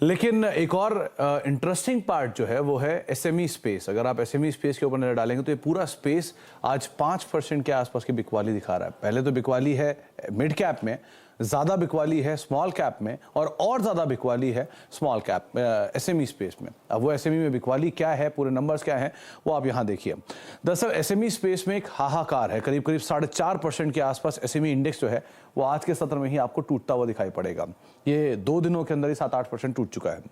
लेकिन एक और इंटरेस्टिंग पार्ट जो है वो है एसएमई स्पेस। अगर आप एसएमई स्पेस के ऊपर नजर डालेंगे तो ये पूरा स्पेस आज 5% के आसपास की बिकवाली दिखा रहा है। पहले तो बिकवाली है मिड कैप में, ज़्यादा बिकवाली है स्मॉल कैप में और ज़्यादा बिकवाली है स्मॉल कैप एसएमई स्पेस में। अब वो एसएमई में बिकवाली क्या है, पूरे नंबर्स क्या हैं, वो आप यहाँ देखिए। दरअसल एसएमई स्पेस में एक हाहाकार है। करीब करीब 4.5% के आसपास एसएमई इंडेक्स जो है वो आज के सत्र में ही आपको टूटता हुआ दिखाई पड़ेगा। ये 2 दिनों के अंदर ही 7-8% टूट चुका है।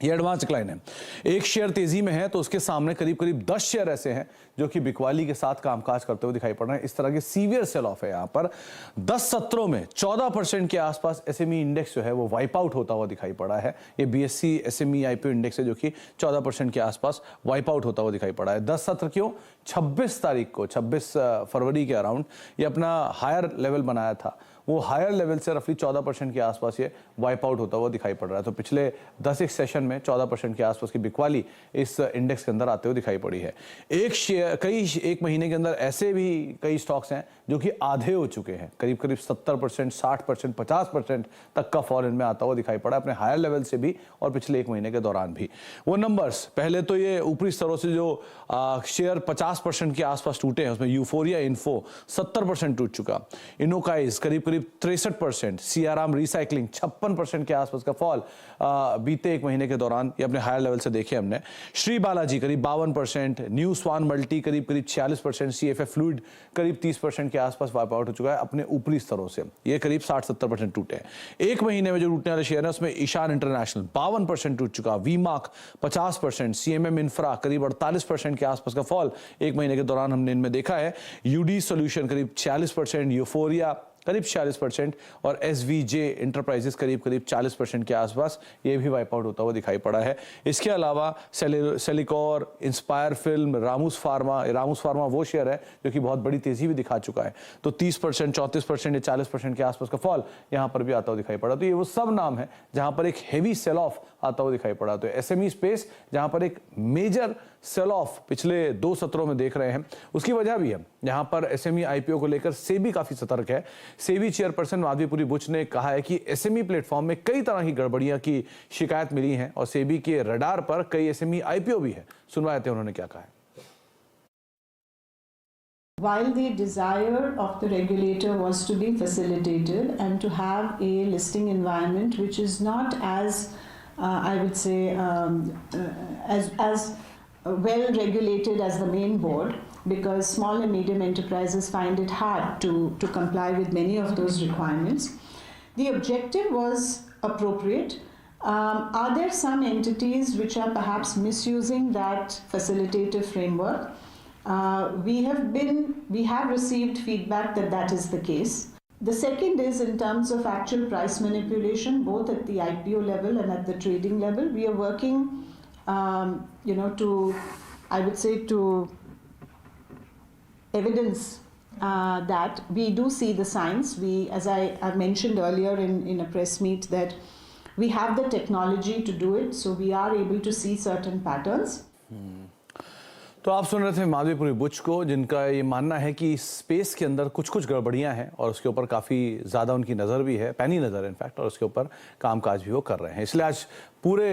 ये एडवांस डिक्लाइन है। एक शेयर तेजी में है तो उसके सामने करीब करीब 10 शेयर ऐसे हैं जो कि बिकवाली के साथ कामकाज करते हुए दिखाई पड़ रहे हैं। इस तरह के सीवियर सेल ऑफ है। यहाँ पर 10 सत्रों में 14% के आसपास एसएमई इंडेक्स जो है वो वाइप आउट होता हुआ दिखाई पड़ा है। ये बीएससी एसएमई आईपीओ इंडेक्स है जो कि 14% के आसपास वाइप आउट होता हुआ दिखाई पड़ा है। 10 सत्र क्यों? 26 तारीख को, 26 फरवरी के अराउंड ये अपना हायर लेवल बनाया था। वो हायर लेवल से रफली 14% के आसपास ये वाइप आउट होता हुआ दिखाई पड़ रहा है। तो पिछले 10 एक सेशन में 14% के आसपास की बिकवाली इस इंडेक्स के अंदर आते हुए दिखाई पड़ी है। एक महीने के अंदर ऐसे भी कई स्टॉक्स हैं जो कि आधे हो चुके हैं। करीब करीब 70%, 60%, 50% तक का फॉल इनमें आता हुआ दिखाई पड़ा अपने हायर लेवल से भी और पिछले एक महीने के दौरान भी। वो नंबर्स पहले तो ये ऊपरी स्तरों से जो शेयर 50% के आसपास टूटे हैं उसमें यूफोरिया इन्फो 70% टूट चुका, इनोकाइज करीब 63%, सीआराम रिसाइकलिंग 56% के आसपास का फॉल बीते एक महीने के दौरान ये अपने हायर लेवल से देखे हमने। श्री बालाजी करीब 52%, न्यू स्वान मल्टी करीब 46%, सीएफएफ फ्लूइड करीब 30% के आसपास वाइप आउट हो चुका है अपने ऊपरी स्तरों से। ये करीब 60-70% टूटे हैं। एक महीने में जो टूटने वाले शेयर है उसमें ईशान इंटरनेशनल 52% टूट चुका, वीमार्क 50%, सीएमएम इंफ्रा करीब 48% के आसपास का फॉल एक महीने के दौरान हमने इनमें देखा है। यूडी सॉल्यूशन करीब 46%, यूफोरिया करीब 46% और एसवीजे इंटरप्राइजेस करीब 40% के आसपास ये भी वाइप आउट होता हुआ दिखाई पड़ा है। इसके अलावा सेलिकॉर, इंस्पायर फिल्म, रामूस फार्मा वो शेयर है जो कि बहुत बड़ी तेजी भी दिखा चुका है। तो 30%, 34% या 40% के आसपास का फॉल यहाँ पर भी आता हुआ दिखाई पड़ा। तो ये वो सब नाम है जहां पर एक हेवी सेल ऑफ आता हुआ दिखाई पड़ा। तो एसएमई स्पेस जहां पर एक मेजर सेल ऑफ पिछले 2 सत्रों में देख रहे हैं, उसकी वजह भी है। यहाँ पर एसएमई आईपीओ को लेकर सेबी काफी सतर्क है। सेबी चेयरपर्सन माधवीपुरी बुच ने कहा है कि एसएमई प्लेटफॉर्म में कई तरह की गड़बड़ियां की शिकायत मिली है और सेबी के रडार पर कई एसएमई आईपीओ भी है। सुनवाते हैं उन्होंने क्या कहा है। While the desire of the regulator was to be facilitated and to have a listing environment which is not as, I would say, as well regulated as the main board, because small and medium enterprises find it hard to comply with many of those requirements. The objective was appropriate. Are there some entities which are perhaps misusing that facilitative framework? We have received feedback that that is the case. The second is in terms of actual price manipulation, both at the IPO level and at the trading level. We are working, to evidence that we do see the signs. As I mentioned earlier in a press meet, that we have the technology to do it, so we are able to see certain patterns. तो आप सुन रहे थे माधवीपुरी बुच को, जिनका ये मानना है कि स्पेस के अंदर कुछ गड़बड़ियां हैं और उसके ऊपर काफ़ी ज़्यादा उनकी नज़र भी है, पैनी नज़र इनफैक्ट, और उसके ऊपर कामकाज भी वो कर रहे हैं। इसलिए आज पूरे